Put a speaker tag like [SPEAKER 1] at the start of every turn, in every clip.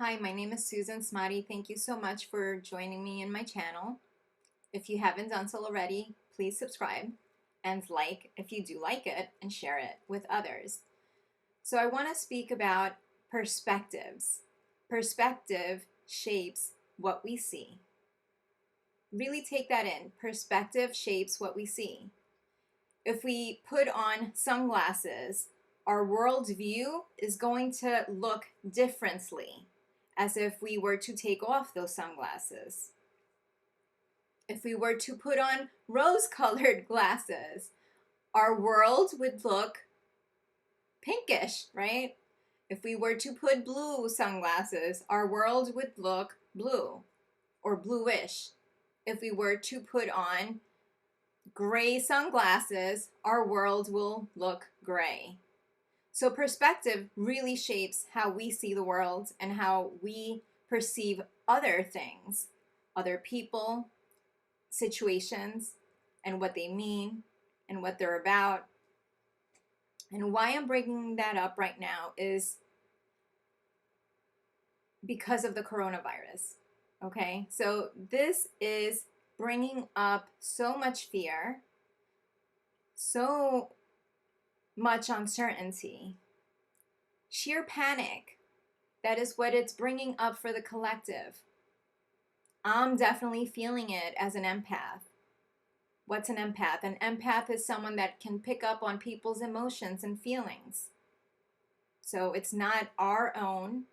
[SPEAKER 1] Hi, my name is Susan Smati. Thank you so much for joining me in my channel. If you haven't done so already, please subscribe and like if you do like it and share it with others. So I want to speak about perspectives. Perspective shapes what we see. Really take that in. Perspective shapes what we see. If we put on sunglasses, our worldview is going to look differently as if we were to take off those sunglasses. If we were to put on rose-colored glasses, our world would look pinkish, right? If we were to put blue sunglasses, our world would look blue or bluish. If we were to put on gray sunglasses, our world will look gray. So perspective really shapes how we see the world and how we perceive other things, other people, situations, and what they mean and what they're about. And why I'm bringing that up right now is because of the coronavirus. Okay, so this is bringing up so much fear, so much uncertainty, sheer panic. That is what it's bringing up for the collective. I'm definitely feeling it as an empath. What's an empath? An empath is someone that can pick up on people's emotions and feelings. So it's not our own.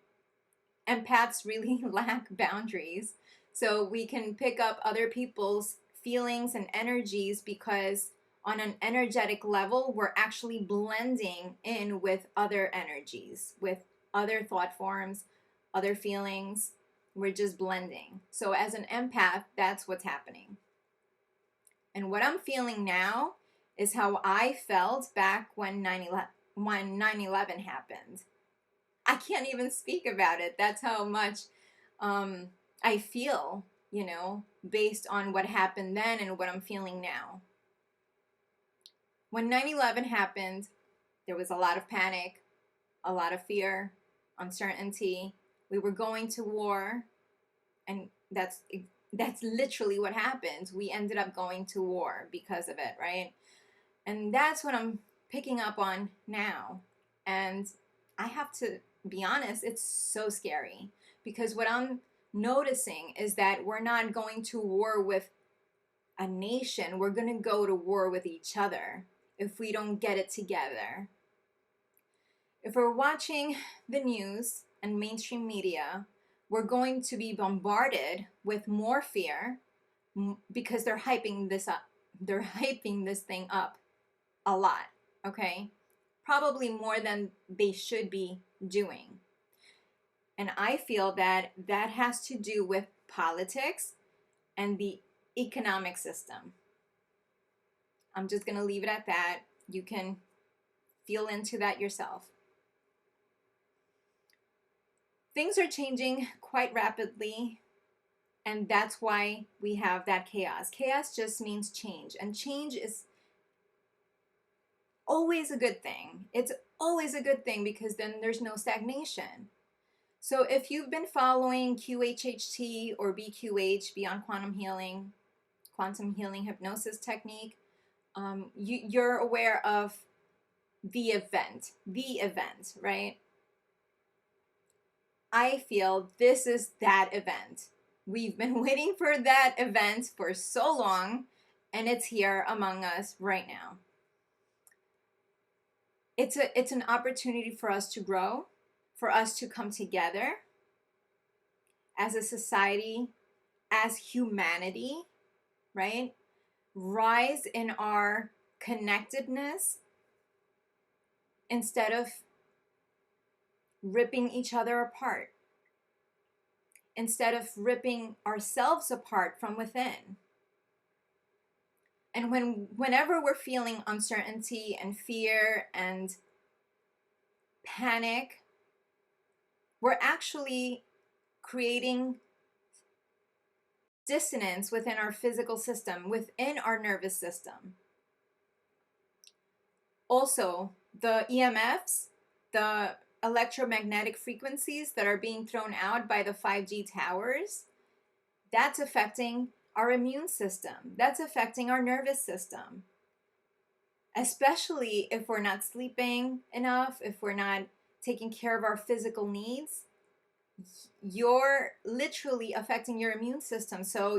[SPEAKER 1] Empaths really lack boundaries. So we can pick up other people's feelings and energies because on an energetic level, we're actually blending in with other energies, with other thought forms, other feelings. We're just blending. So as an empath, that's what's happening. And what I'm feeling now is how I felt back when 9/11 happened. I can't even speak about it. That's how much I feel, based on what happened then and what I'm feeling now. When 9/11 happened, there was a lot of panic, a lot of fear, uncertainty. We were going to war, and that's literally what happened. We ended up going to war because of it, right? And that's what I'm picking up on now. And I have to be honest, it's so scary because what I'm noticing is that we're not going to war with a nation. We're going to go to war with each other if we don't get it together. If we're watching the news and mainstream media, we're going to be bombarded with more fear because they're hyping this up. They're hyping this thing up a lot, okay? Probably more than they should be doing. And I feel that that has to do with politics and the economic system. I'm just going to leave it at that. You can feel into that yourself. Things are changing quite rapidly, and that's why we have that chaos. Chaos just means change, and change is always a good thing. It's always a good thing because then there's no stagnation. So if you've been following QHHT or BQH, Beyond Quantum Healing Hypnosis Technique, you're aware of the event, right? I feel this is that event. We've been waiting for that event for so long, and it's here among us right now. It's an opportunity for us to grow, for us to come together as a society, as humanity, right? Rise in our connectedness instead of ripping each other apart, instead of ripping ourselves apart from within. And whenever we're feeling uncertainty and fear and panic, we're actually creating dissonance within our physical system, within our nervous system. Also, the EMFs, the electromagnetic frequencies that are being thrown out by the 5G towers, that's affecting our immune system. That's affecting our nervous system. Especially if we're not sleeping enough, if we're not taking care of our physical needs, you're literally affecting your immune system. So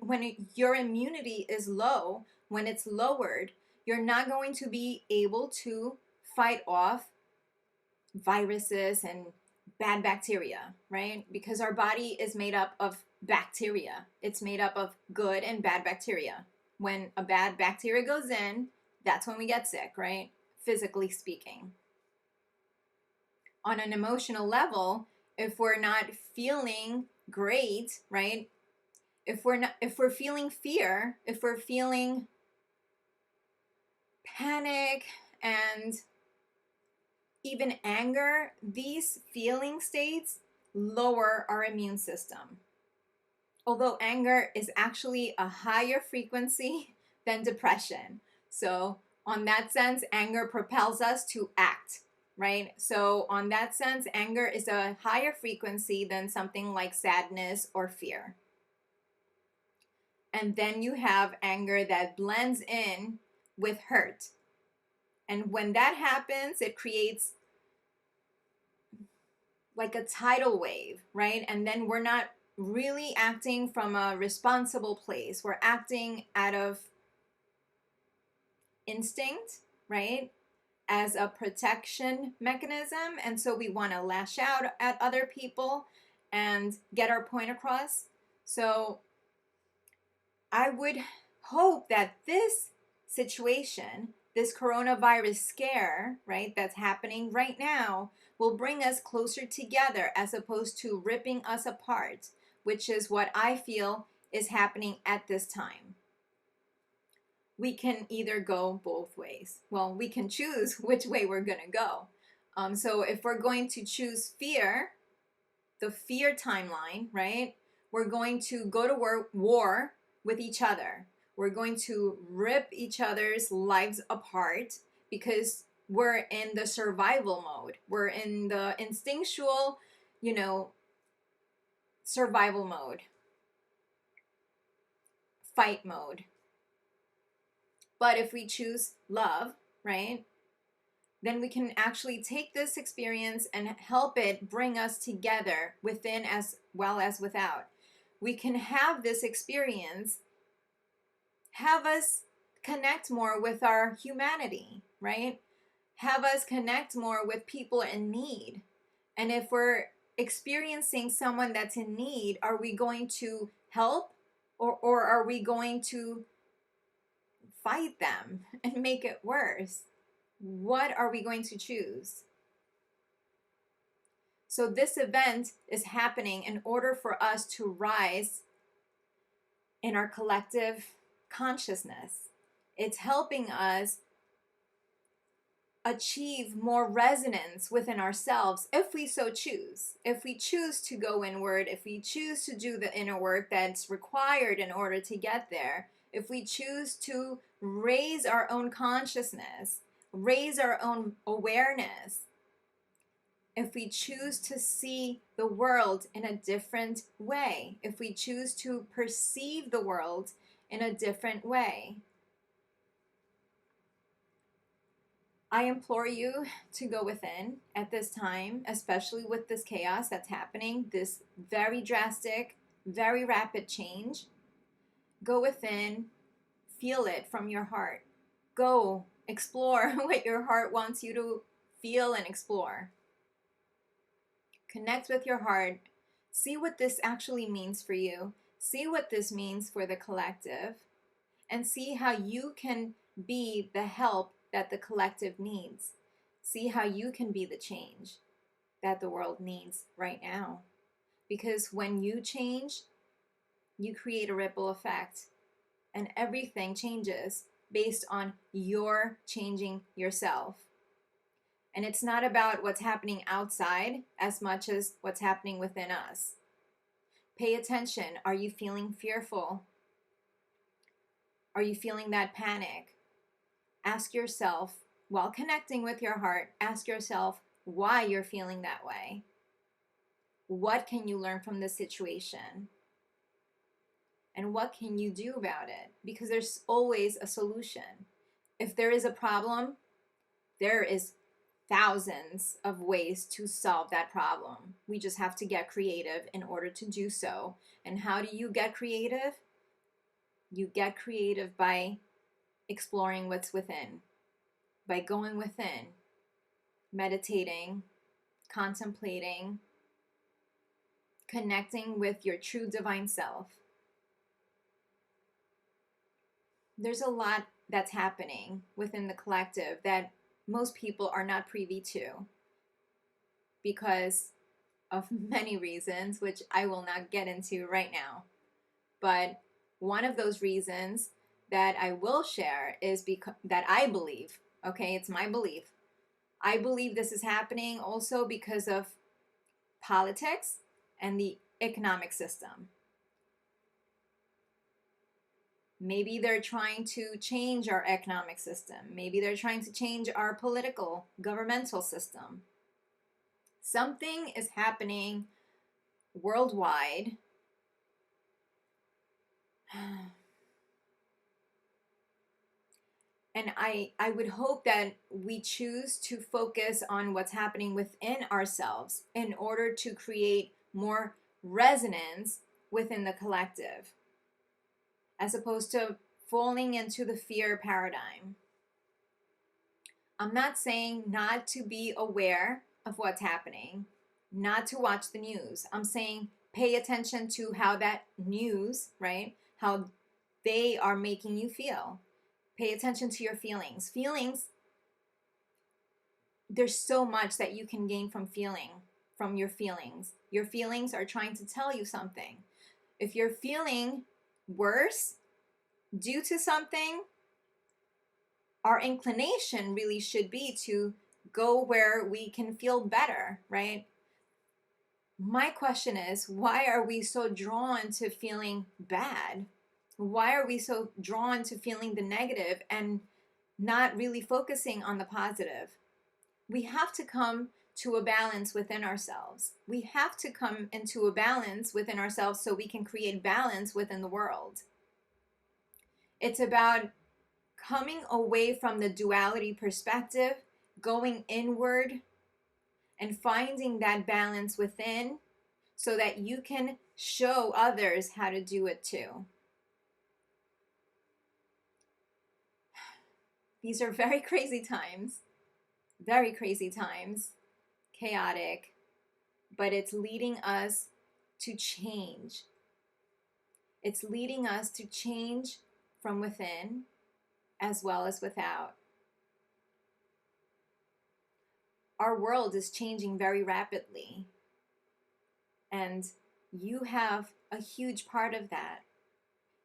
[SPEAKER 1] when your immunity is low, when it's lowered, you're not going to be able to fight off viruses and bad bacteria, right? Because our body is made up of bacteria. It's made up of good and bad bacteria. When a bad bacteria goes in, that's when we get sick, right? Physically speaking. On an emotional level, if we're not feeling great, right? If we're feeling fear, if we're feeling panic and even anger, these feeling states lower our immune system. Although anger is actually a higher frequency than depression. So, on that sense, anger propels us to act, right? So, on that sense, anger is a higher frequency than something like sadness or fear. And then you have anger that blends in with hurt. And when that happens, it creates like a tidal wave, right? And then we're not really acting from a responsible place. We're acting out of instinct, right? As a protection mechanism. And so we want to lash out at other people and get our point across. So I would hope that this situation, this coronavirus scare, right, that's happening right now, will bring us closer together as opposed to ripping us apart, which is what I feel is happening at this time. We can either go both ways. Well, we can choose which way we're going to go. So if we're going to choose fear, the fear timeline, right, we're going to go to war with each other. We're going to rip each other's lives apart because we're in the survival mode. We're in the instinctual, survival mode, fight mode. But if we choose love, right, then we can actually take this experience and help it bring us together within as well as without. We can have this experience have us connect more with our humanity, right? Have us connect more with people in need. And if we're experiencing someone that's in need, are we going to help or are we going to fight them and make it worse? What are we going to choose? So this event is happening in order for us to rise in our collective consciousness. It's helping us achieve more resonance within ourselves if we so choose. If we choose to go inward, if we choose to do the inner work that's required in order to get there, if we choose to raise our own consciousness, raise our own awareness, if we choose to see the world in a different way, if we choose to perceive the world in a different way. I implore you to go within at this time, especially with this chaos that's happening, this very drastic, very rapid change. Go within, feel it from your heart. Go explore what your heart wants you to feel and explore. Connect with your heart. See what this actually means for you. See what this means for the collective. And see how you can be the help that the collective needs. See how you can be the change that the world needs right now. Because when you change, you create a ripple effect. And everything changes based on your changing yourself. And it's not about what's happening outside as much as what's happening within us. Pay attention. Are you feeling fearful? Are you feeling that panic? Ask yourself, while connecting with your heart, ask yourself, why you're feeling that way. What can you learn from the situation? And what can you do about it? Because there's always a solution. If there is a problem, there is thousands of ways to solve that problem. We just have to get creative in order to do so. And how do you get creative? You get creative by exploring what's within, by going within, meditating, contemplating, connecting with your true divine self. There's a lot that's happening within the collective that most people are not privy to because of many reasons, which I will not get into right now. But one of those reasons that I will share is because that I believe, okay, it's my belief. I believe this is happening also because of politics and the economic system. Maybe they're trying to change our economic system. Maybe they're trying to change our political, governmental system. Something is happening worldwide. And I would hope that we choose to focus on what's happening within ourselves in order to create more resonance within the collective, as opposed to falling into the fear paradigm. I'm not saying not to be aware of what's happening, not to watch the news. I'm saying pay attention to how that news, right, how they are making you feel. Pay attention to your feelings. Feelings, there's so much that you can gain from your feelings. Your feelings are trying to tell you something. If you're feeling worse due to something, our inclination really should be to go where we can feel better, right? My question is, why are we so drawn to feeling bad? Why are we so drawn to feeling the negative and not really focusing on the positive? We have to come to a balance within ourselves. We have to come into a balance within ourselves so we can create balance within the world. It's about coming away from the duality perspective, going inward, and finding that balance within so that you can show others how to do it too. These are very crazy times, chaotic, but it's leading us to change. It's leading us to change from within as well as without. Our world is changing very rapidly, and you have a huge part of that.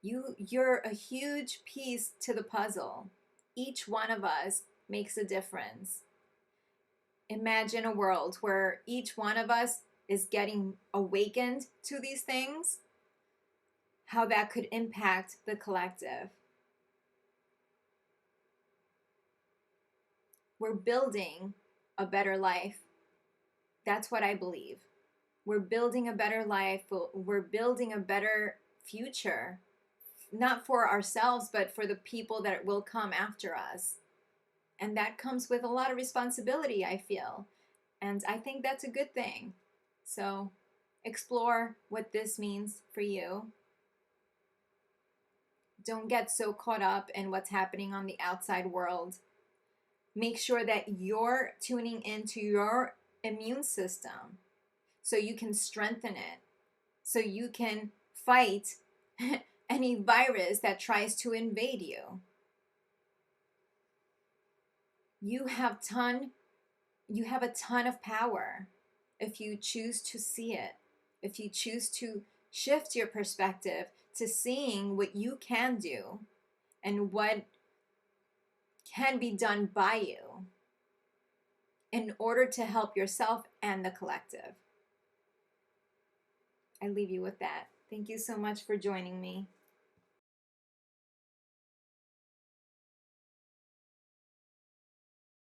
[SPEAKER 1] You're a huge piece to the puzzle. Each one of us makes a difference. Imagine a world where each one of us is getting awakened to these things, how that could impact the collective. We're building a better life. That's what I believe. We're building a better life. We're building a better future, not for ourselves, but for the people that will come after us. And that comes with a lot of responsibility, I feel. And I think that's a good thing. So explore what this means for you. Don't get so caught up in what's happening on the outside world. Make sure that you're tuning into your immune system so you can strengthen it, so you can fight any virus that tries to invade you. You have a ton of power if you choose to see it, if you choose to shift your perspective to seeing what you can do and what can be done by you in order to help yourself and the collective. I leave you with that. Thank you so much for joining me.